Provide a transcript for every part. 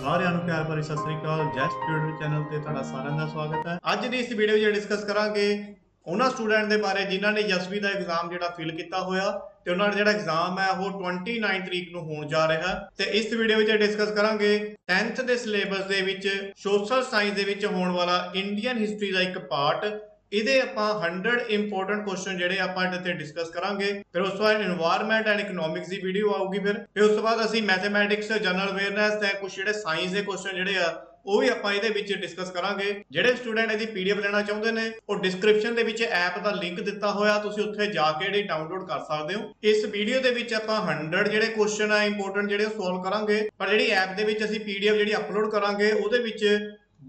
ਸਾਰਿਆਂ ਨੂੰ ਪਿਆਰ ਭਰੀ ਸਤਿ ਸ੍ਰੀ ਅਕਾਲ। ਜੈਸਟ ਟਿਊਟਰ ਚੈਨਲ ਤੇ ਤੁਹਾਡਾ ਸਾਰਿਆਂ ਦਾ ਸਵਾਗਤ ਹੈ। ਅੱਜ ਦੀ ਇਸ ਵੀਡੀਓ ਵਿੱਚ ਡਿਸਕਸ ਕਰਾਂਗੇ ਉਹਨਾਂ ਸਟੂਡੈਂਟ ਦੇ ਬਾਰੇ ਜਿਨ੍ਹਾਂ ਨੇ ਯਸਵੀ ਦਾ ਐਗਜ਼ਾਮ ਜਿਹੜਾ ਫਿਲ ਕੀਤਾ ਹੋਇਆ ਤੇ ਉਹਨਾਂ ਦਾ ਜਿਹੜਾ ਐਗਜ਼ਾਮ ਹੈ ਉਹ 29 ਤਰੀਕ ਨੂੰ ਹੋਣ ਜਾ ਰਿਹਾ ਤੇ ਇਸ ਵੀਡੀਓ ਵਿੱਚ ਡਿਸਕਸ ਕਰਾਂਗੇ 10th ਦੇ ਸਿਲੇਬਸ ਦੇ ਵਿੱਚ ਸੋਸ਼ਲ ਸਾਇੰਸ ਦੇ ਵਿੱਚ ਹੋਣ ਵਾਲਾ ਇੰਡੀਅਨ ਹਿਸਟਰੀ ਦਾ ਇੱਕ ਪਾਰਟ। ਇਹਦੇ ਆਪਾਂ 100 ਇੰਪੋਰਟੈਂਟ ਕੁਐਸਚਨ ਜਿਹੜੇ ਆਪਾਂ ਇੱਥੇ ਡਿਸਕਸ ਕਰਾਂਗੇ। ਫਿਰ ਉਸ ਤੋਂ ਬਾਅਦ environment and economics the video ਆਊਗੀ। ਫਿਰ ਉਸ ਤੋਂ ਬਾਅਦ ਅਸੀਂ ਮੈਥਮੈਟਿਕਸ, ਜਨਰਲ ਅਵੇਅਰਨੈਸ ਤੇ ਕੁਝ ਜਿਹੜੇ ਸਾਇੰਸ ਦੇ ਕੁਐਸਚਨ ਜਿਹੜੇ ਆ ਉਹ ਵੀ ਆਪਾਂ ਇਹਦੇ ਵਿੱਚ ਡਿਸਕਸ ਕਰਾਂਗੇ। ਜਿਹੜੇ ਸਟੂਡੈਂਟ ਇਹਦੀ ਪੀਡੀਐਫ ਲੈਣਾ ਚਾਹੁੰਦੇ ਨੇ ਉਹ ਡਿਸਕ੍ਰਿਪਸ਼ਨ ਦੇ ਵਿੱਚ ਐਪ ਦਾ ਲਿੰਕ ਦਿੱਤਾ ਹੋਇਆ, ਤੁਸੀਂ ਉੱਥੇ ਜਾ ਕੇ ਜਿਹੜੀ ਡਾਊਨਲੋਡ ਕਰ ਸਕਦੇ ਹੋ। ਇਸ ਵੀਡੀਓ ਦੇ ਵਿੱਚ ਆਪਾਂ 100 ਜਿਹੜੇ ਕੁਐਸਚਨ ਆ ਇੰਪੋਰਟੈਂਟ ਜਿਹੜੇ ਸੋਲਵ ਕਰਾਂਗੇ, ਪਰ ਜਿਹੜੀ ਐਪ ਦੇ ਵਿੱਚ ਅਸੀਂ ਪੀਡੀਐਫ ਜਿਹੜੀ ਅਪਲੋਡ ਕਰਾਂਗੇ ਉਹਦੇ ਵਿੱਚ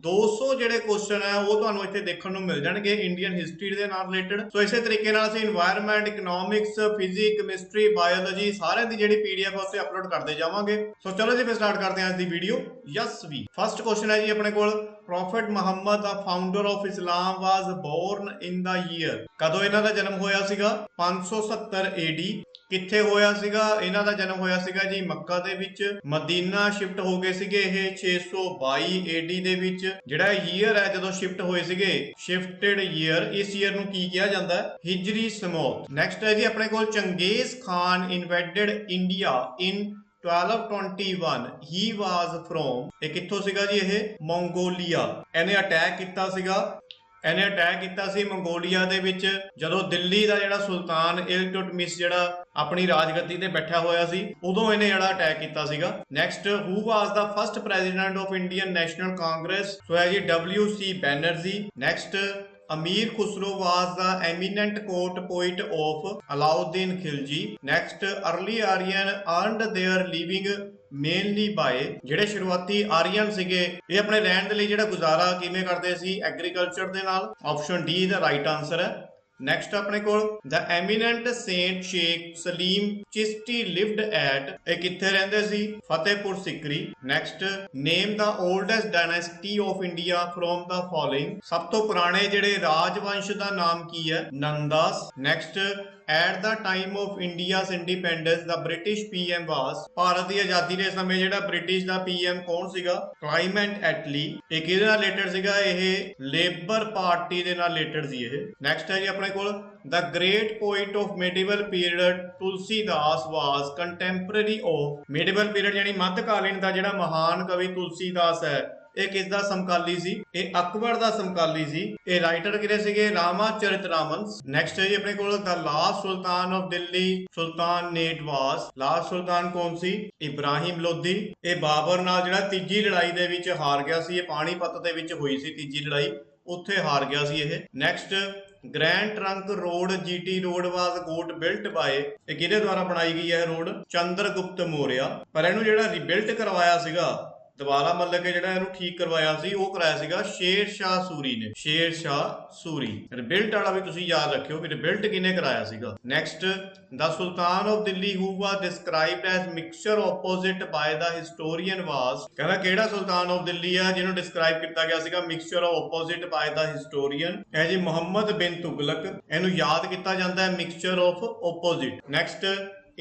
200 ਜਿਹੜੇ ਕੁਐਸਚਨ ਹੈ ਉਹ ਤੁਹਾਨੂੰ ਇੱਥੇ ਦੇਖਣ ਨੂੰ ਮਿਲ ਜਾਣਗੇ ਇੰਡੀਅਨ ਹਿਸਟਰੀ ਦੇ ਨਾਲ ਰਿਲੇਟਡ। ਸੋ ਇਸੇ ਤਰੀਕੇ ਨਾਲ ਅਸੀਂ environment, economics, physics, chemistry, biology ਸਾਰਿਆਂ ਦੀ ਜਿਹੜੀ ਪੀਡੀਐਫ ਹੈ ਉੱਥੇ ਅਪਲੋਡ ਕਰਦੇ ਜਾਵਾਂਗੇ। ਸੋ ਚਲੋ ਜੀ ਫਿਰ ਸਟਾਰਟ ਕਰਦੇ ਹਾਂ ਅੱਜ ਦੀ ਵੀਡੀਓ। ਯਸਵੀ ਫਸਟ ਕੁਐਸਚਨ ਹੈ ਜੀ ਆਪਣੇ ਕੋਲ, prophet Muhammad the founder of Islam was born in the year. ਕਦੋਂ ਇਹਨਾਂ ਦਾ ਜਨਮ ਹੋਇਆ ਸੀਗਾ? 570 AD। ਕਿੱਥੇ ਹੋਇਆ ਸੀਗਾ? ਇਹਨਾਂ ਦਾ ਜਨਮ ਹੋਇਆ ਸੀਗਾ ਜੀ ਮੱਕਾ ਦੇ ਵਿੱਚ। ਮਦੀਨਾ ਸ਼ਿਫਟ ਹੋ ਗਏ ਸੀਗੇ ਇਹ 622 AD ਦੇ ਵਿੱਚ। ਜਿਹੜਾ ਈਅਰ ਹੈ ਜਦੋਂ ਸ਼ਿਫਟ ਹੋਏ ਸੀਗੇ, ਸ਼ਿਫਟਡ ਈਅਰ, ਇਸ ਈਅਰ ਨੂੰ ਕੀ ਕਿਹਾ ਜਾਂਦਾ ਹੈ? ਹਿਜਰੀ ਸਮੂਥ। ਨੈਕਸਟ ਹੈ ਜੀ ਆਪਣੇ ਕੋਲ, Genghis Khan invaded India in 1221 he was from। ਇਹ ਕਿੱਥੋਂ ਸੀਗਾ ਜੀ? ਇਹ ਮੰਗੋਲੀਆ। ਇਹਨੇ ਅਟੈਕ ਕੀਤਾ ਸੀ ਮੰਗੋਲੀਆ ਦੇ ਵਿੱਚ ਜਦੋਂ ਦਿੱਲੀ ਦਾ ਜਿਹੜਾ ਸੁਲਤਾਨ ਇਲਤੁਤਮਿਸ਼ ਜਿਹੜਾ ਆਪਣੀ ਰਾਜਗੱਦੀ ਤੇ ਬੈਠਾ ਹੋਇਆ ਸੀ, ਉਦੋਂ ਇਹਨੇ ਜਿਹੜਾ ਅਟੈਕ ਕੀਤਾ ਸੀਗਾ। Next, who was the first president of Indian National Congress? So ਹੈ ਜੀ WC Banerjee. Next, Amir Khusro was the eminent court poet of Alauddin Khilji। Next, early Aryan earned their living mainly by। ਜਿਹੜੇ ਸ਼ੁਰੂਆਤੀ Aryan ਸੀਗੇ ਇਹ ਆਪਣੇ ਰਹਿਣ ਦੇ ਲਈ ਜਿਹੜਾ ਗੁਜ਼ਾਰਾ ਕਿਵੇਂ ਕਰਦੇ ਸੀ? ਐਗਰੀਕਲਚਰ ਦੇ ਨਾਲ। ਆਪਸ਼ਨ ਡੀ ਦਾ ਰਾਈਟ ਆਨਸਰ ਹੈ। ਨੈਕਸਟ ਆਪਣੇ ਕੋਲ, the eminent saint Sheikh Salim Chishti lived at। ਇਹ ਕਿੱਥੇ ਰਹਿੰਦੇ ਸੀ? Fatehpur Sikri. Next, name the oldest dynasty of India from the following। ਸਭ ਤੋਂ ਪੁਰਾਣੇ ਜਿਹੜੇ ਰਾਜਵੰਸ਼ ਦਾ ਨਾਮ ਕੀ ਹੈ? Nandas. Next, at the time of India's independence the British PM was। Bharat ਦੀ ਆਜ਼ਾਦੀ ਦੇ ਸਮੇਂ ਜਿਹੜਾ ਬ੍ਰਿਟਿਸ਼ ਦਾ PM ਕੌਣ ਸੀਗਾ? ਕਲਾਈਮੈਂਟ ਐਟਲੀ। ਇਹ ਕਿਹਦੇ ਨਾਲ ਰਿਲੇਟਡ ਸੀਗਾ? ਇਹ ਲੇਬਰ ਪਾਰਟੀ ਦੇ ਨਾਲ ਰਿਲੇਟਡ ਸੀ ਇਹ। ਨੈਕਸਟ ਹੈ ਜੀ ਆਪਣੇ ਕੋਲ, the great poet of medieval period Tulsidas was contemporary of। medieval period ਯਾਨੀ ਮੱਧਕਾਲੀਨ ਦਾ ਜਿਹੜਾ ਮਹਾਨ ਕਵੀ ਤੁਲਸੀਦਾਸ ਹੈ ਇਹ ਕਿਸ ਦਾ ਸਮਕਾਲੀ ਸੀ? ਇਹ ਅਕਬਰ ਦਾ ਸਮਕਾਲੀ ਸੀ। ਇਹ ਰਾਈਟਰ ਕਿਹੜੇ ਸੀਗੇ? ਰਾਮਾਚਰਿਤਰਾਮਨਸ। ਨੈਕਸਟ ਹੈ ਜੀ ਆਪਣੇ ਕੋਲ, the last sultan of Delhi sultanate was. Last ਸੁਲਤਾਨ ਕੌਣ ਸੀ? ਇਬਰਾਹਿਮ ਲੋਧੀ। ਇਹ ਬਾਬਰ ਨਾਲ ਜਿਹੜਾ ਤੀਜੀ ਲੜਾਈ ਦੇ ਵਿੱਚ ਹਾਰ ਗਿਆ ਸੀ। ਇਹ ਪਾਣੀਪਤ ਦੇ ਵਿੱਚ ਹੋਈ ਸੀ ਤੀਜੀ ਲੜਾਈ, ਉੱਥੇ ਹਾਰ ਗਿਆ ਸੀ ਇਹ। Next, grand trunk road GT road was got built by. ਇਹ ਕਿਹਦੇ ਦੁਆਰਾ ਬਣਾਈ ਗਈ ਹੈ ਰੋਡ? ਚੰਦਰਗੁਪਤ ਮੌਰਿਆ। ਪਰ ਇਹਨੂੰ ਜਿਹੜਾ ਰਿਬਿਲਟ ਕਰਵਾਇਆ ਸੀਗਾ, ਦੁਬਾਰਾ ਮਤਲਬ ਕਿ ਜਿਹੜਾ ਇਹਨੂੰ ਠੀਕ ਕਰਵਾਇਆ ਸੀ ਉਹ ਕਰਾਇਆ ਸੀਗਾ ਸ਼ੇਰ ਸ਼ਾਹ ਸੂਰੀ ਨੇ। ਸ਼ੇਰ ਸ਼ਾਹ ਸੂਰੀ। ਰਿਬਿਲਟ ਵਾਲਾ ਵੀ ਤੁਸੀਂ ਯਾਦ ਰੱਖਿਓ ਕਿ ਰਿਬਿਲਟ ਕਿਹਨੇ ਕਰਾਇਆ ਸੀਗਾ। Next, the sultan of Delhi who was described as mixture opposite by the historian was. ਕਹਿੰਦਾ ਕਿਹੜਾ ਸੁਲਤਾਨ ਆਫ ਦਿੱਲੀ ਆ ਜਿਹਨੂੰ ਡਿਸਕ੍ਰਾਈਬ ਕੀਤਾ ਗਿਆ ਸੀਗਾ mixture of opposite by the historian? ਇਹ ਜੀ ਮੁਹੰਮਦ ਬਿਨ ਤੁਗਲਕ। ਇਹਨੂੰ ਯਾਦ ਕੀਤਾ ਜਾਂਦਾ ਹੈ mixture of opposite. Next,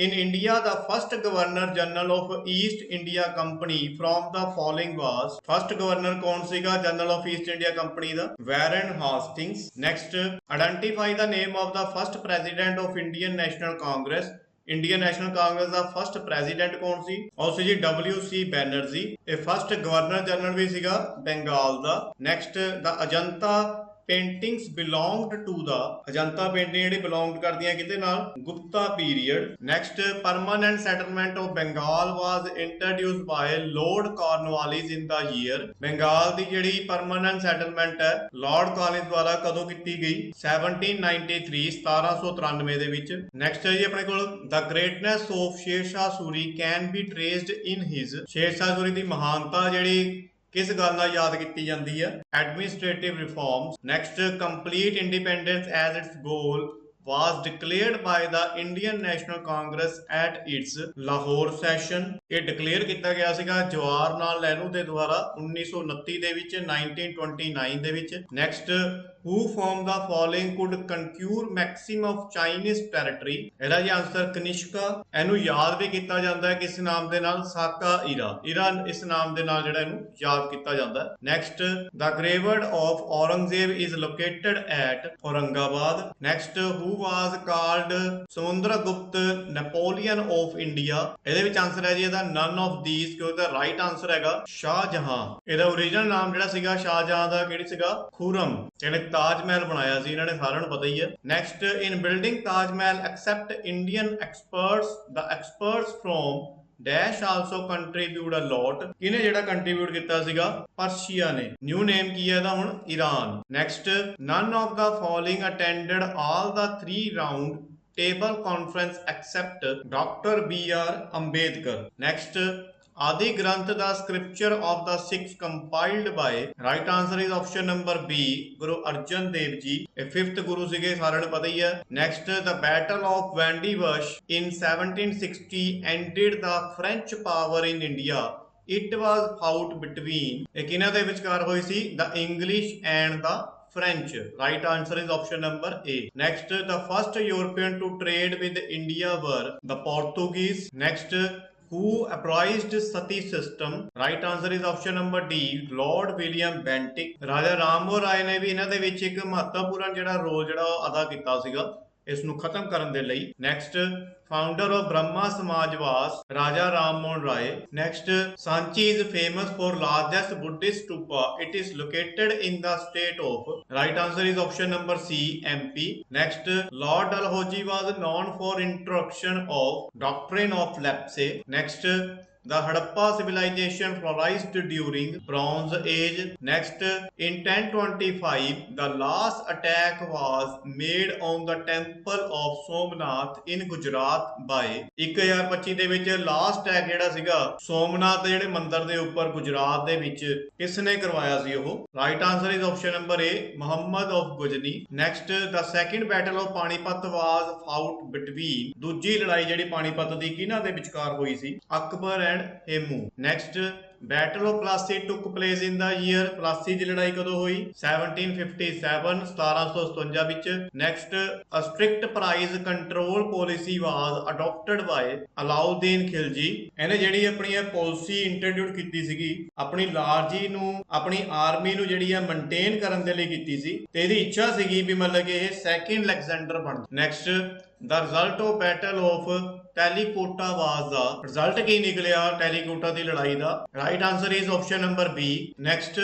in India the first governor general of East India Company from the following was। first governor ਕੌਣ ਸੀਗਾ general of East India Company the? Warren Hastings। next, identify the name of the first president of Indian National Congress। Indian National Congress the first president ਕੌਣ ਸੀ? ਉਹ ਸੀ ਜੀ WC Banerjee. ਇਹ first governor general ਵੀ ਸੀਗਾ ਬੰਗਾਲ ਦਾ। Next, the Ajanta paintings belonged to the. Ajanta painting ਜਿਹੜੀ belonged ਕਰਦੀਆਂ ਕਿਹਦੇ ਨਾਲ? Gupta period. Next, permanent settlement of Bengal was introduced by Lord Cornwallis in the year. Bengal ਦੀ ਜਿਹੜੀ ਪਰਮਾਨੈਂਟ ਸੈਟਲਮੈਂਟ ਹੈ ਲਾਰਡ ਕਾਰਨਵਾਲਿਸ ਦੁਆਰਾ ਕਦੋਂ ਕੀਤੀ ਗਈ? 1793 ਦੇ ਵਿੱਚ। ਨੈਕਸਟ ਹੈ ਜੀ ਆਪਣੇ ਕੋਲ, ਦਾ greatness of Sher Shah Suri can be traced in his. Sher Shah ਸੂਰੀ ਦੀ ਮਹਾਨਤਾ ਜਿਹੜੀ ਕਿਸ ਗੱਲ ਨਾਲ ਯਾਦ ਕੀਤੀ ਜਾਂਦੀ ਹੈ? Administrative reforms. Next, complete independence as its goal was declared by the Indian National Congress at its Lahore session। ਇਹ ਡਿਕਲੇਅਰ ਕੀਤਾ ਗਿਆ ਸੀਗਾ ਜਵਾਹਰ ਲਾਲ ਨਹਿਰੂ ਦੇ ਦੁਆਰਾ 1929 ਦੇ ਵਿੱਚ 1929 ਦੇ ਵਿੱਚ। Next, who from the following could conquer maximum of Chinese territory? ਇਹਦਾ ਜੀ ਆਨਸਰ ਕਨਿਸ਼ਕਾ। ਇਹਨੂੰ ਯਾਦ ਵੀ ਕੀਤਾ ਜਾਂਦਾ ਹੈ ਕਿਸ ਨਾਮ ਦੇ ਨਾਲ? ਸਾਕਾ ਈਰਾ। ਈਰਾ ਇਸ ਨਾਮ ਦੇ ਨਾਲ ਜਿਹੜਾ ਇਹਨੂੰ ਯਾਦ ਕੀਤਾ ਜਾਂਦਾ ਹੈ। Next, the graveyard of Aurangzeb is located at Aurangabad. next, who was called Samudragupta Napoleon of India? ਇਹਦੇ ਵਿੱਚ ਆਨਸਰ ਹੈ ਜੀ ਇਹਦਾ none of these, ਕਿਉਂਕਿ ਇਹਦਾ ਰਾਈਟ ਆਨਸਰ ਹੈਗਾ ਸ਼ਾਹਜਹਾਂ। ਇਹਦਾ ਓਰੀਜਨਲ ਨਾਮ ਜਿਹੜਾ ਸੀਗਾ ਸ਼ਾਹਜਹਾਂ ਦਾ ਕਿਹੜੀ ਸੀਗਾ? ਖੁਰਮ। ਇਹਨੇ ਤਾਜ ਮਹਿਲ ਬਣਾਇਆ ਸੀ, ਇਹਨਾਂ ਨੇ ਸਾਰਿਆਂ ਨੂੰ ਪਤਾ ਹੀ ਹੈ। Next, in building Taj Mahal except Indian experts the experts from dash also contribute a lot. ਕਿਹਨੇ ਜਿਹੜਾ ਕੰਟਰੀਬਿਊਟ ਕੀਤਾ ਸੀਗਾ? ਪਰਸ਼ੀਆ ਨੇ। ਨਿਊ ਨੇਮ ਕੀ ਹੈ ਇਹਦਾ ਹੁਣ? Iran. Next, none of the following attended all the 3 round table conference except Dr. B.R. Ambedkar. Next, Adi Granth, the scripture of the Sikhs compiled by, right answer is option number B, Guru Arjan Dev Ji. A 5th Guru ਸੀਗੇ, ਸਾਰਿਆਂ ਨੂੰ ਪਤਾ ਹੀ ਹੈ। Next, the Battle of Vandivash in 1760 ended the French power in India. It was fought between, ਇਹ ਕਿਹਨਾਂ ਦੇ ਵਿਚਕਾਰ ਹੋਈ ਸੀ? The English and the French. Right answer is option number A. Next, the first European to trade with India were the Portuguese. Next, who appraised sati system? Right answer is option number D, Lord William Bentinck. ਰਾਜਾ ਰਾਮ ਮੋਹਨ ਰਾਏ ਨੇ ਵੀ ਇਹਨਾਂ ਦੇ ਵਿੱਚ ਇੱਕ ਮਹੱਤਵਪੂਰਨ ਜਿਹੜਾ role ਜਿਹੜਾ ਅਦਾ ਕੀਤਾ ਸੀਗਾ ਇਸ ਨੂੰ ਖਤਮ ਕਰਨ ਦੇ ਲਈ। Next, founder of Brahmo Samaj was, Raja Ram Mohan Roy. Next, Sanchi is famous for largest Buddhist stupa, it is located in the state of, right answer is option number C, MP। Next, Lord Dalhousie was known for introduction of doctrine of lapse. Next, the Harappa civilization flourished during Bronze Age. Next, in 1025, the last attack was made on the temple of Somnath in Gujarat by 1025 ਦੇ ਵਿੱਚ last attack ਜਿਹੜਾ ਸੀਗਾ ਸੋਮਨਾਥ ਦੇ ਜਿਹੜੇ ਮੰਦਿਰ ਦੇ ਉੱਪਰ ਗੁਜਰਾਤ ਦੇ ਵਿੱਚ ਕਿਸ ਨੇ ਕਰਵਾਇਆ ਸੀ ਉਹ? Right answer is option number A, Muhammad of Ghazni. Next, the second battle of Panipat was fought between, ਦੂਜੀ ਲੜਾਈ ਜਿਹੜੀ ਪਾਣੀਪਤ ਦੀ ਕਿਹਨਾਂ ਦੇ ਵਿਚਕਾਰ ਹੋਈ ਸੀ? Akbar and Hemu. Next, battle of Plassey took place in the year, Plassey ਦੀ ਲੜਾਈ ਕਦੋਂ ਹੋਈ? 1757, 1757 ਵਿੱਚ। Next, a strict price control policy was adopted by Alauddin Khilji. ਇਹਨੇ ਜਿਹੜੀ ਆਪਣੀ ਇਹ ਪਾਲਿਸੀ ਇੰਟਰੋਡਿਊਸ ਕੀਤੀ ਸੀਗੀ ਆਪਣੀ ਲਾਰਜੀ ਨੂੰ, ਆਪਣੀ ਆਰਮੀ ਨੂੰ ਜਿਹੜੀ ਆ ਮੇਨਟੇਨ ਕਰਨ ਦੇ ਲਈ ਕੀਤੀ ਸੀ, ਤੇ ਇਹਦੀ ਇੱਛਾ ਸੀਗੀ ਵੀ ਮਤਲਬ ਕਿ ਇਹ ਸੈਕਿੰਡ ਅਲੈਗਜ਼ੈਂਡਰ ਬਣ। Next, the result of battle of Talikota was the, result ਕੀ ਨਿਕਲਿਆ ਟੈਲੀਕੋਟਾ ਦੀ ਲੜਾਈ ਦਾ? Right answer is option number B। Next,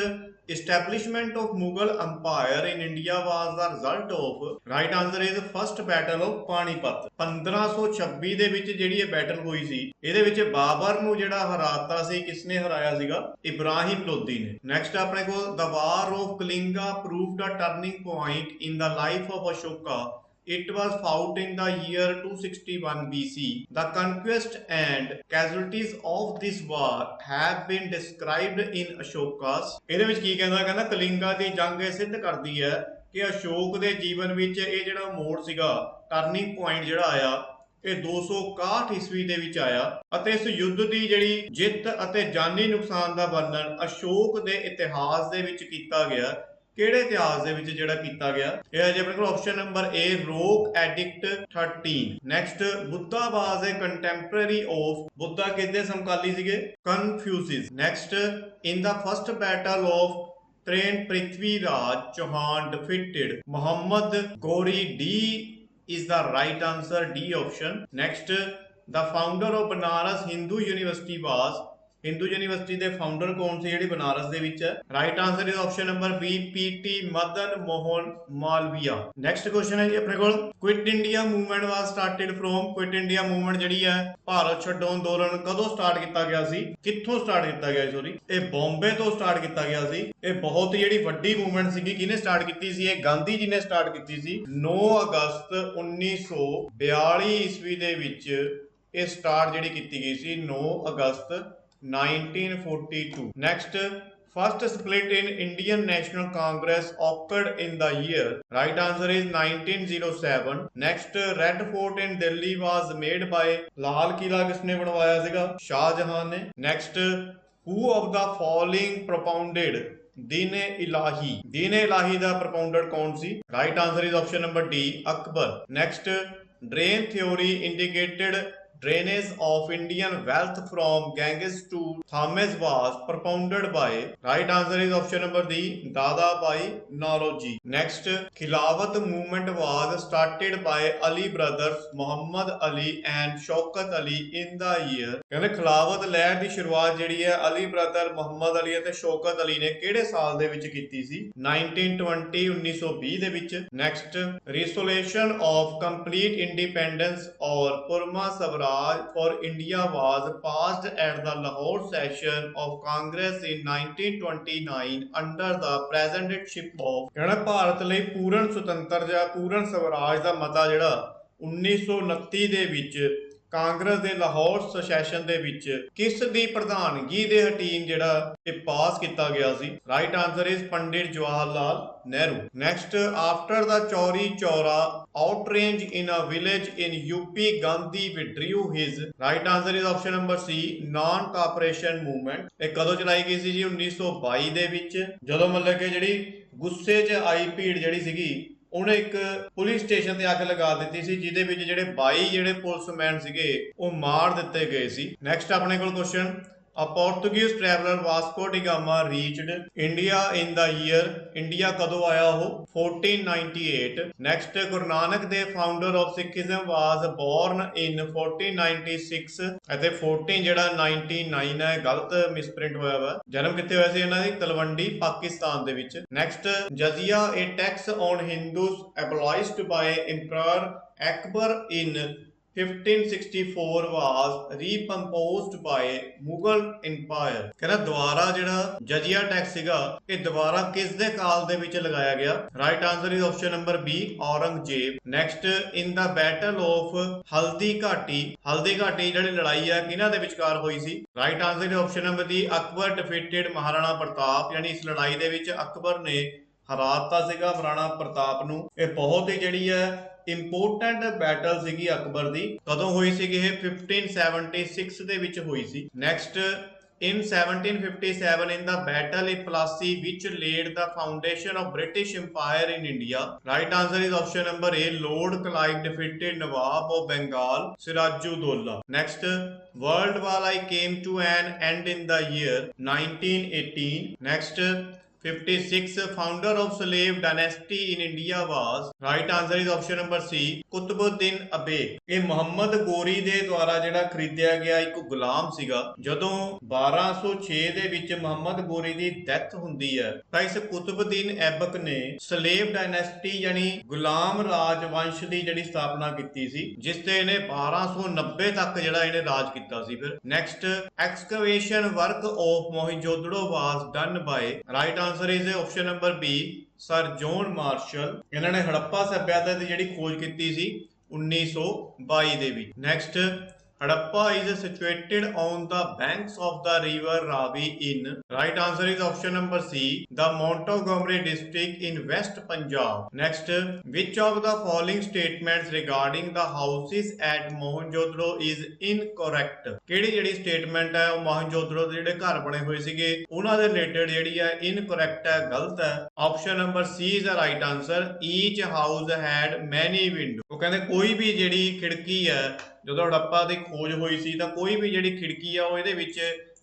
establishment of Mughal empire in India was the result of, right answer is first battle of Panipat। 1526 ਦੇ ਵਿੱਚ ਜਿਹੜੀ ਇਹ battle ਹੋਈ ਸੀ ਇਹਦੇ ਵਿੱਚ ਬਾਬਰ ਨੂੰ ਜਿਹੜਾ ਹਰਾਤਾ ਸੀ, ਕਿਸਨੇ ਹਰਾਇਆ ਸੀਗਾ? ਇਬਰਾਹਿਮ ਲੋਦੀ ਨੇ। ਨੈਕਸਟ ਆਪਣੇ ਕੋਲ the war of Kalinga proved a turning point in the life of Ashoka. It was fought in the year 261 BC. The conquest and casualties of this war have been described in Ashoka's। ਇਹਦੇ ਵਿੱਚ ਕੀ ਕਹਿੰਦਾ? ਕਹਿੰਦਾ ਕਲਿੰਗਾ ਦੀ ਜੰਗ ਇਹ ਸਿੱਧ ਕਰਦੀ ਹੈ ਕਿ ਅਸ਼ੋਕ ਦੇ ਜੀਵਨ ਵਿੱਚ ਇਹ ਜਿਹੜਾ ਮੋੜ ਸੀਗਾ, ਟਰਨਿੰਗ ਪੁਆਇੰਟ ਜਿਹੜਾ ਆਇਆ, ਇਹ 261 ਈਸਵੀ ਦੇ ਵਿੱਚ ਆਇਆ ਅਤੇ ਇਸ ਯੁੱਧ ਦੀ ਜਿਹੜੀ ਜਿੱਤ ਅਤੇ ਜਾਨੀ ਨੁਕਸਾਨ ਦਾ ਵਰਣਨ ਅਸ਼ੋਕ ਦੇ ਇਤਿਹਾਸ ਦੇ ਵਿੱਚ ਕੀਤਾ ਗਿਆ। ਕਿਹੜੇ ਇਤਿਹਾਸ ਦੇ ਵਿੱਚ ਜਿਹੜਾ ਕੀਤਾ ਗਿਆ? ਇਹ ਹੈ ਜੀ ਆਪਣੇ ਕੋਲ option number A, rock edict 13। Next, Buddha was a contemporary of, Buddha ਕਿਹਦੇ ਸਮਕਾਲੀ ਸੀਗੇ? Confucius. Next, in the first battle of Train Prithviraj Chauhan defeated Muhammad Ghori। D is the right answer, D option। Next, the founder of Banaras Hindu University was, Hindu university ਦੇ founder ਕੌਣ ਸੀ ਜਿਹੜੀ ਬਨਾਰਸ ਦੇ ਵਿੱਚ ਹੈ? Right answer is option number B, PT Madan Mohan Malviya. Next question ਹੈ ਜੀ ਆਪਣੇ ਕੋਲ, quit India movement was started from, quit India movement ਜਿਹੜੀ ਹੈ ਭਾਰਤ ਛੱਡੋ ਅੰਦੋਲਨ ਕਦੋਂ ਸਟਾਰਟ ਕੀਤਾ ਗਿਆ ਸੀ? ਕਿੱਥੋਂ ਸਟਾਰਟ ਕੀਤਾ ਗਿਆ? ਸੌਰੀ, ਇਹ ਬੰਬੇ ਤੋਂ ਸਟਾਰਟ ਕੀਤਾ ਗਿਆ ਸੀ। ਇਹ ਬਹੁਤ ਜਿਹੜੀ ਵੱਡੀ ਮੂਵਮੈਂਟ ਸੀਗੀ। ਕਿਹਨੇ ਸਟਾਰਟ ਕੀਤੀ ਸੀ? ਇਹ ਗਾਂਧੀ ਜੀ ਨੇ ਸਟਾਰਟ ਕੀਤੀ ਸੀ 9 ਅਗਸਤ 1942 ਈਸਵੀ ਦੇ ਵਿੱਚ ਇਹ ਸਟਾਰਟ ਜਿਹੜੀ ਕੀਤੀ ਗਈ ਸੀ 9 ਅਗਸਤ 1942। Next, first split in Indian National Congress occurred in the year, right answer is 1907। Next, Red Fort in Delhi was made by, Lal Qila ਕਿਸਨੇ ਬਣਵਾਇਆ ਸੀਗਾ? ਸ਼ਾਹਜਹਾਂ ਨੇ। Next, who of the following propounded दीन इलाही। दीन इलाही दा प्रपोनेंट कौन सी? Right answer is option number D, Akbar. Next, drain theory indicated drainage of Indian wealth from Ganges to Thames was propounded by, right answer is option number D, Dada Bhai Naoroji. Next, Khilafat movement was started by Ali brothers Muhammad Ali and Shaukat Ali in the year, ਕਹਿੰਦੇ ਖਿਲਾਫਤ ਲਹਿਰ ਦੀ ਸ਼ੁਰੂਆਤ ਜਿਹੜੀ ਹੈ Ali brother Muhammad Ali ਅਤੇ ਸ਼ੌਕਤ ਅਲੀ ਨੇ ਕਿਹੜੇ ਸਾਲ ਦੇ ਵਿੱਚ ਕੀਤੀ ਸੀ? 1920 1920 ਦੇ ਵਿੱਚ। Next, resolution of complete independence or Purma Swaraj for India was passed at the Lahore session of Congress in 1929 under the presidentship of, ਕਹਿੰਦਾ ਭਾਰਤ ਲਈ ਪੂਰਨ ਸੁਤੰਤਰ ਜਾਂ ਪੂਰਨ ਸਵਰਾਜ ਦਾ ਮਤਾ ਜਿਹੜਾ 1929 ਦੇ ਵਿੱਚ ਕਾਂਗਰਸ ਦੇ ਲਾਹੌਰ ਸੈਸ਼ਨ ਦੇ ਵਿੱਚ ਕਿਸ ਦੀ ਪ੍ਰਧਾਨਗੀ ਦੇ ਅਧੀਨ ਜਿਹੜਾ ਇਹ ਪਾਸ ਕੀਤਾ ਗਿਆ ਸੀ? Right answer is Pandit Jawahar Lal Nehru. Next, after the Chauri Chaura outrage in a village in UP, Gandhi withdrew his, right answer is option number C, non cooperation movement। ਇਹ ਕਦੋਂ ਚਲਾਈ ਗਈ ਸੀ ਜੀ? 1922 ਦੇ ਵਿੱਚ, ਜਦੋਂ ਮਤਲਬ ਕਿ ਜਿਹੜੀ ਗੁੱਸੇ 'ਚ ਆਈ ਭੀੜ ਜਿਹੜੀ ਸੀਗੀ ਉਹਨੇ ਇੱਕ ਪੁਲਿਸ ਸਟੇਸ਼ਨ ਤੇ ਅੱਗ ਲਗਾ ਦਿੱਤੀ ਸੀ, ਜਿਹਦੇ ਵਿੱਚ ਜਿਹੜੇ 22 ਜਿਹੜੇ ਪੁਲਿਸਮੈਨ ਸੀਗੇ ਉਹ ਮਾਰ ਦਿੱਤੇ ਗਏ ਸੀ। ਨੈਕਸਟ ਆਪਣੇ ਕੋਲ question, A Portuguese traveler Vasco da Gama reached India in the year, India ਕਦੋਂ ਆਇਆ ਉਹ? 1498। Next, Guru Nanak Dev founder of Sikhism was born in 1496 ਅਤੇ 14 ਜਿਹੜਾ 99 ਹੈ ਗਲਤ ਮਿਸਪ੍ਰਿੰਟ ਹੋਇਆ ਵਾ। ਜਨਮ ਕਿੱਥੇ ਹੋਇਆ ਸੀ ਇਹਨਾਂ ਦੀ? ਤਲਵੰਡੀ, ਪਾਕਿਸਤਾਨ ਦੇ ਵਿੱਚ। Next, Jizya, a tax on Hindus abolished by Emperor Akbar in 1564 was recomposed by Mughal Empire। ਕਹਿੰਦਾ ਦੁਬਾਰਾ ਜਿਹੜਾ ਜਜ਼ੀਆ ਟੈਕਸ ਸੀਗਾ ਇਹ ਦੁਬਾਰਾ ਕਿਸ ਦੇ ਕਾਲ ਦੇ ਵਿੱਚ ਲਗਾਇਆ ਗਿਆ? Right answer is option number B, Aurangzeb. Next, in the battle of ਹਲਦੀ ਘਾਟੀ, ਹਲਦੀ ਘਾਟੀ ਜਿਹੜੀ ਲੜਾਈ ਹੈ ਕਿਹਨਾਂ ਦੇ ਵਿਚਕਾਰ ਹੋਈ ਸੀ? Right answer is option number D, Akbar defeated Maharana Pratap, ਯਾਨੀ ਇਸ ਲੜਾਈ ਦੇ ਵਿੱਚ ਅਕਬਰ ਨੇ ਹਰਾਤਾ ਸੀਗਾ ਮਹਾਰਾਣਾ ਪ੍ਰਤਾਪ ਨੂੰ। ਇਹ ਬਹੁਤ ਹੀ ਜਿਹੜੀ ਹੈ ਇੰਪੋਰਟੈਂਟ ਬੈਟਲ ਸੀਗੀ ਅਕਬਰ ਦੀ। ਕਦੋਂ ਹੋਈ ਸੀਗੀ ਇਹ? 1576 ਦੇ ਵਿੱਚ ਹੋਈ ਸੀ। Next, in 1757 in the battle of Plassey which laid the foundation of British Empire in India, right answer is option number A, Lord Clive defeated Nawab of Bengal Sirajudollah। Next, World War I came to an end in the year 1918। Next, 56 founder of slave dynasty in India was, right answer is option number C, Qutbuddin Aibak। ਇਹ ਮੁਹੰਮਦ ਗੋਰੀ ਦੇ ਦੁਆਰਾ ਜਿਹੜਾ ਖਰੀਦਿਆ ਗਿਆ ਇੱਕ ਗੁਲਾਮ ਸੀਗਾ। ਜਦੋਂ 1206 ਦੇ ਵਿੱਚ ਮੁਹੰਮਦ ਗੋਰੀ ਦੀ ਡੈਥ ਹੁੰਦੀ ਹੈ ਤਾਂ ਇਸ ਕੁਤਬੁਦੀਨ ਐਬਕ ਨੇ ਸਲੇਵ ਡਾਇਨੈਸਟੀ ਯਾਨੀ ਗੁਲਾਮ ਰਾਜ ਵੰਸ਼ ਦੀ ਜਿਹੜੀ ਸਥਾਪਨਾ ਕੀਤੀ ਸੀ, ਜਿਸ ਤੇ ਇਹਨੇ 1290 ਤੱਕ ਜਿਹੜਾ ਇਹਨੇ ਰਾਜ ਕੀਤਾ ਸੀ। ਫਿਰ next, excavation work of Mohenjodaro was done by, right answer is option number B, sir John Marshall. ਇਹਨਾਂ ਨੇ ਹੜੱਪਾ ਸੱਭਿਅਤਾ ਦੀ ਜਿਹੜੀ ਖੋਜ ਕੀਤੀ ਸੀ 1922 ਦੇ ਵਿੱਚ। Next, Harappa is situated on the banks of the river Ravi in, right answer is option number C, the Montgomery district in West Punjab। Next, which of the following statements regarding the houses at Mohenjo-daro is incorrect? ਕਿਹੜੀ ਜਿਹੜੀ statement ਹੈ ਉਹ ਮੋਹਨਜੋਦੜੋ ਦੇ ਜਿਹੜੇ ਘਰ ਬਣੇ ਹੋਏ ਸੀਗੇ ਉਹਨਾਂ ਦੇ ਰਿਲੇਟਡ ਜਿਹੜੀ ਹੈ ਇਨਕਰੈਕਟ ਹੈ, ਗਲਤ ਹੈ। Option number C is the right answer, each house had many windows। ਉਹ ਕਹਿੰਦੇ ਕੋਈ ਵੀ ਜਿਹੜੀ ਖਿੜਕੀ ਹੈ ਜਦੋਂ ਹੜੱਪਾ ਦੀ ਖੋਜ ਹੋਈ ਸੀ ਤਾਂ ਕੋਈ ਵੀ ਜਿਹੜੀ ਖਿੜਕੀ ਆ ਉਹ ਇਹਦੇ ਵਿੱਚ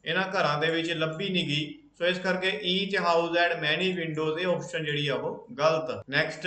ਇਹਨਾਂ ਘਰਾਂ ਦੇ ਵਿੱਚ ਲੱਭੀ ਨਹੀਂ ਗਈ, ਸੋ ਇਸ ਕਰਕੇ each house had many windows ਇਹ ਆਪਸ਼ਨ ਜਿਹੜੀ ਆ ਉਹ ਗਲਤ। Next,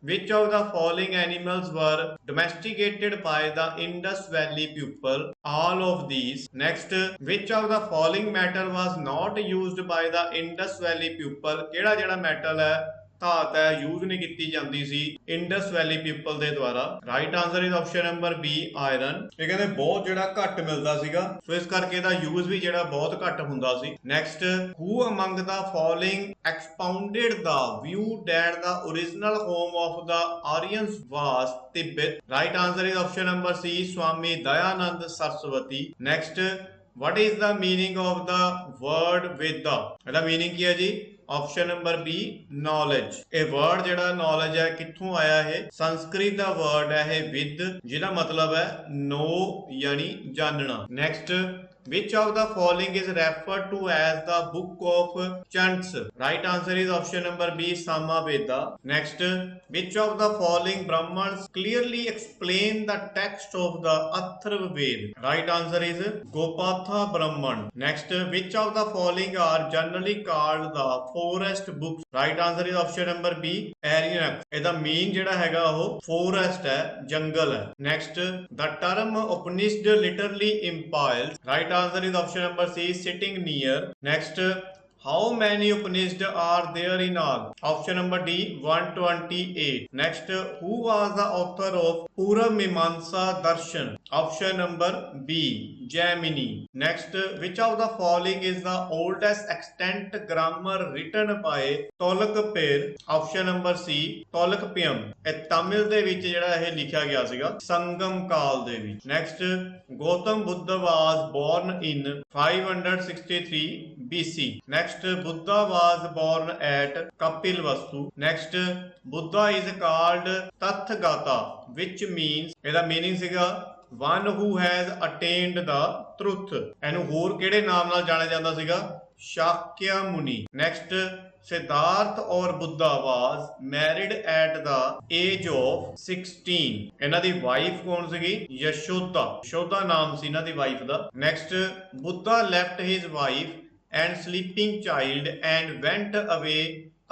which of the following animals were domesticated by the Indus Valley people? All of these। Next, which of the following metal was not used by the Indus Valley people? ਕਿਹੜਾ ਜਿਹੜਾ metal ਹੈ ਧਾਤ ਹੈ use ਨਹੀਂ ਕੀਤੀ ਜਾਂਦੀ ਸੀ Indus ਵੈਲੀ people ਦੇ ਦੁਆਰਾ? Right answer is option number B, iron. ਇਹ ਕਹਿੰਦੇ ਬਹੁਤ ਜਿਹੜਾ ਘੱਟ ਮਿਲਦਾ ਸੀਗਾ, ਸੋ ਇਸ ਕਰਕੇ ਇਹਦਾ ਯੂਜ਼ ਵੀ ਜਿਹੜਾ ਬਹੁਤ ਘੱਟ ਹੁੰਦਾ ਸੀ। Next, who among the following expounded the view that the original home of the Aryans was Tibet? Right answer is option number C, Swami Dayanand Saraswati. Next, what is the meaning of the word Veda? ਇਹਦਾ meaning ਕੀ ਹੈ ਜੀ? Option number B, knowledge. ਇਹ word ਜਿਹੜਾ knowledge ਹੈ ਕਿੱਥੋਂ ਆਇਆ? ਇਹ ਸੰਸਕ੍ਰਿਤ ਦਾ ਵਰਡ ਹੈ ਇਹ ਵਿਦ, ਜਿਹਦਾ ਮਤਲਬ ਹੈ ਨੋ ਯਾਨੀ ਜਾਣਨਾ। Next, which of the following is referred to as the book of chants? Right answer is option number B, Samaveda. Next, which of the following Brahmans clearly explain the text of the Atharva Ved? Right answer is Gopatha Brahman. Next, which of the following are generally called the forest books? Right answer is option number B, Aryan. ਇਹਦਾ mean ਜਿਹੜਾ ਹੈਗਾ ਉਹ forest ਹੈ, ਜੰਗਲ ਹੈ. Next, the term Upanishad literally implies. Right answer is option number C, sitting near. Next, how many Upanishad are there in all? Option number D, 128. Next, who was the author of Puramimamsa Darshan? Option number B, Jaimini. Next, which of the following is the oldest extant grammar written by Tolkapir? Option number C, Tolkappiyam. ਇਹ ਤਮਿਲ ਦੇ ਵਿੱਚ ਜਿਹੜਾ ਇਹ ਲਿਖਿਆ ਗਿਆ ਸੀਗਾ ਸੰਗਮ ਕਾਲ ਦੇ ਵਿੱਚ. Next, Gautam Buddha was born in 563 BC. Next, Buddha was born at Kapilvastu. Next, Buddha is called Tathagata, which means ਇਹਦਾ meaning ਸੀਗਾ one who has attained the truth. ਇਹਨੂੰ ਹੋਰ ਕਿਹੜੇ ਨਾਮ ਨਾਲ ਜਾਣਿਆ ਜਾਂਦਾ ਸੀਗਾ? ਸ਼ਾਕਿਆ ਮੁਨੀ. Next, Siddharth or Buddha was married at the age of 16. ਇਹਨਾਂ ਦੀ ਵਾਈਫ ਕੌਣ ਸੀਗੀ? ਯਸ਼ੋਦਾ. ਯਸ਼ੋਦਾ ਨਾਮ ਸੀ ਇਹਨਾਂ ਦੀ wife the. Next, Buddha left his wife and sleeping child and went away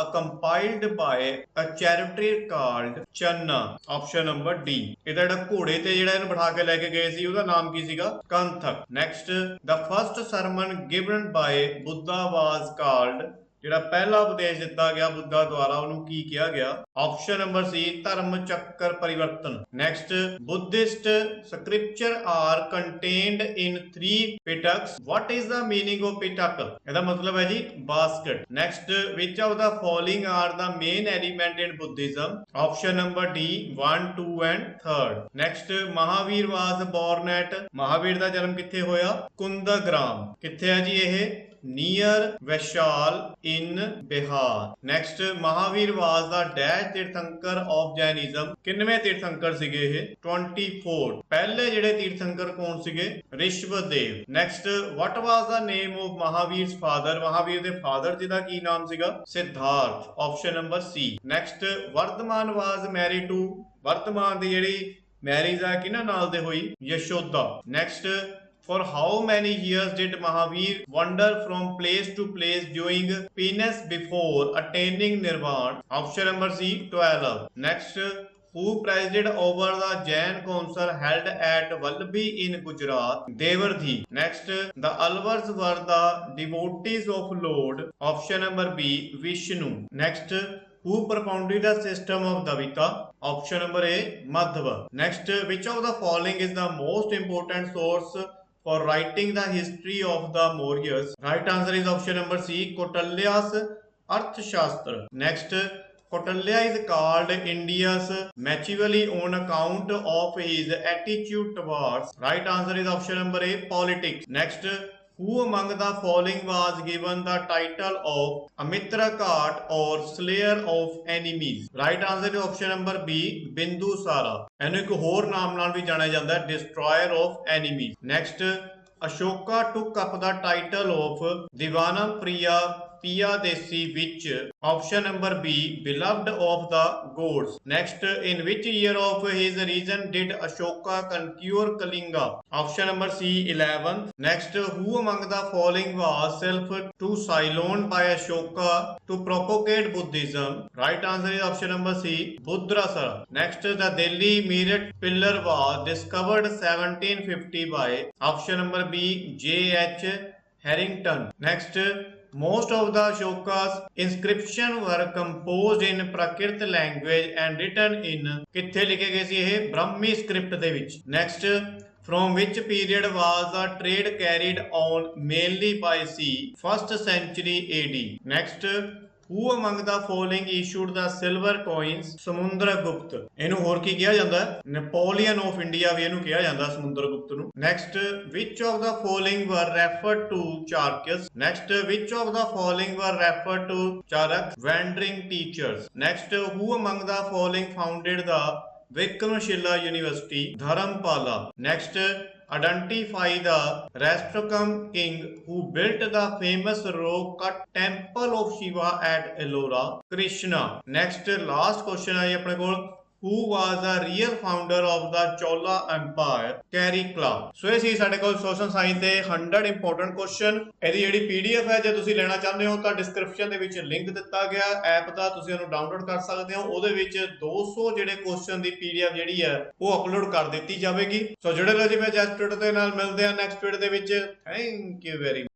accompanied by a charioteer called Channa. Option number D. ਇਹਦਾ ਜਿਹੜਾ ਘੋੜੇ ਤੇ ਜਿਹੜਾ ਇਹਨੂੰ ਬਿਠਾ ਕੇ ਲੈ ਕੇ ਗਏ ਸੀ ਉਹਦਾ ਨਾਮ ਕੀ ਸੀਗਾ? ਕੰਥਕ. Next, the first sermon given by Buddha was called. ਜਿਹੜਾ ਪਹਿਲਾ ਉਪਦੇਸ਼ ਦਿੱਤਾ ਗਿਆ ਬੁੱਧਾ ਦੁਆਰਾ ਉਹਨੂੰ ਕੀ ਕਿਹਾ ਗਿਆ? Option number C, Dharma Chakra Parivartan. Next, Buddhist scripture are contained in 3 Pitakas. What is the meaning of Pitak? ਇਹਦਾ ਮਤਲਬ ਹੈ ਜੀ basket. Next, which of the following are the main element in Buddhism? Option number D, 1, 2 and 3rd. Next, Mahavir was born at. Mahavir ਦਾ ਜਨਮ ਕਿੱਥੇ ਹੋਇਆ? ਕੁੰਦਗ੍ਰਾਮ. ਕਿੱਥੇ ਹੈ ਜੀ ਇਹ? Near Vaishal in Bihar. Next, Mahavir was the dash Tirthankar of Jainism. ਕਿੰਨਵੇਂ ਤੀਰਥੰਕਰ ਸੀਗੇ ਇਹ? 24. ਪਹਿਲੇ ਜਿਹੜੇ ਤੀਰਥੰਕਰ ਕੌਣ ਸੀਗੇ? Rishabhdev. Next, what was the name of Mahavir's father? Mahavir ਦੇ ਫਾਦਰ ਜੀ ਦਾ ਕੀ ਨਾਮ ਸੀਗਾ? Siddharth. Option number C. Next, Vardhaman was married to. Vardhaman ਦੀ ਜਿਹੜੀ ਮੈਰਿਜ ਆ ਕਿਹਨਾਂ ਨਾਲ ਦੇ ਹੋਈ? Yashoda. Next, for how many years did Mahavir wander from place to place doing penance before attaining nirvana? Option number C, 12. Next, who presided over the Jain council held at Vallabhi in Gujarat? Devardhi. Next, the Alvars were the devotees of Lord. Option number B, Vishnu. Next, who propounded the system of Dvaita? Option number A, Madhva. Next, which of the following is the most important source for writing the history of the Mauryas? Right answer is option number C, Kautilya's Arthashastra. Next, Kautilya is called India's Machiavelli on account of his attitude towards. Right answer is option number A, politics. Next, who among the following was given the title of Amitrakat or slayer of enemies? Right answer is option number B, Bindusara. ਇਹਨੂੰ ਇੱਕ ਹੋਰ ਨਾਮ ਨਾਲ ਵੀ ਜਾਣਿਆ ਜਾਂਦਾ ਹੈ, destroyer of enemies. Next, Ashoka took up the title of Divanam Priya Piyadesi, which? Option number B, beloved of the gods. Next, in which year of his reign did Ashoka conquer Kalinga? Option number C, 11th. Next, who among the following was self to Ceylon by Ashoka to propagate Buddhism? Right answer is option number C, Buddhasara. Next, the Delhi Meerut pillar was discovered 1750 by. Option number B, J.H. Harrington. Next, most of the Ashoka's inscriptions were composed in Prakrit language and written in. ਕਿੱਥੇ ਲਿਖੇ ਗਏ ਸੀ ਇਹ? Brahmi script ਦੇ ਵਿੱਚ. Next, from which period was the trade carried on mainly by sea? 1st century AD. Next, who among the following issued the silver coins? Samudragupta. ਇਹਨੂੰ ਹੋਰ ਕੀ ਕਿਹਾ ਜਾਂਦਾ ਹੈ? ਨੈਪੋਲੀਅਨ ਆਫ ਇੰਡੀਆ ਵੀ ਇਹਨੂੰ ਕਿਹਾ ਜਾਂਦਾ ਸਮੁੰਦਰਗੁਪਤ ਨੂੰ. Next, which of the following were referred to Charkis? Next, which of the following were referred to Charak? Wandering teachers. Next, who among the following founded the Vikramshila University? Dharampala. Next, identify the Rashtrakum king who built the famous rock cut temple of Shiva at Ellora? Krishna. Next last question है अपने को, who was the real founder of the Chola Empire? Caricalla. ਸੋ ਇਹ ਸੀ ਸਾਡੇ ਕੋਲ social science ਦੇ 100 important question. ਇਹਦੀ ਜਿਹੜੀ PDF ਹੈ ਜੇ ਤੁਸੀਂ ਲੈਣਾ ਚਾਹੁੰਦੇ ਹੋ ਤਾਂ ਡਿਸਕ੍ਰਿਪਸ਼ਨ ਦੇ ਵਿੱਚ ਲਿੰਕ ਦਿੱਤਾ ਗਿਆ ਐਪ ਦਾ, ਤੁਸੀਂ ਉਹਨੂੰ ਡਾਊਨਲੋਡ ਕਰ ਸਕਦੇ ਹੋ। ਉਹਦੇ ਵਿੱਚ 200 ਜਿਹੜੇ ਕੁਐਸਚਨ ਦੀ ਪੀਡੀਐਫ ਜਿਹੜੀ ਹੈ ਉਹ ਅਪਲੋਡ ਕਰ ਦਿੱਤੀ ਜਾਵੇਗੀ। ਸੋ ਜੁੜੇ ਰਹੋ ਜੀ, ਮੈਂ ਜਸਟ ਦੇ ਨਾਲ ਮਿਲਦੇ ਆ ਨੈਕਸਟ ਵੀਡੀਓ ਦੇ ਵਿੱਚ। Thank you very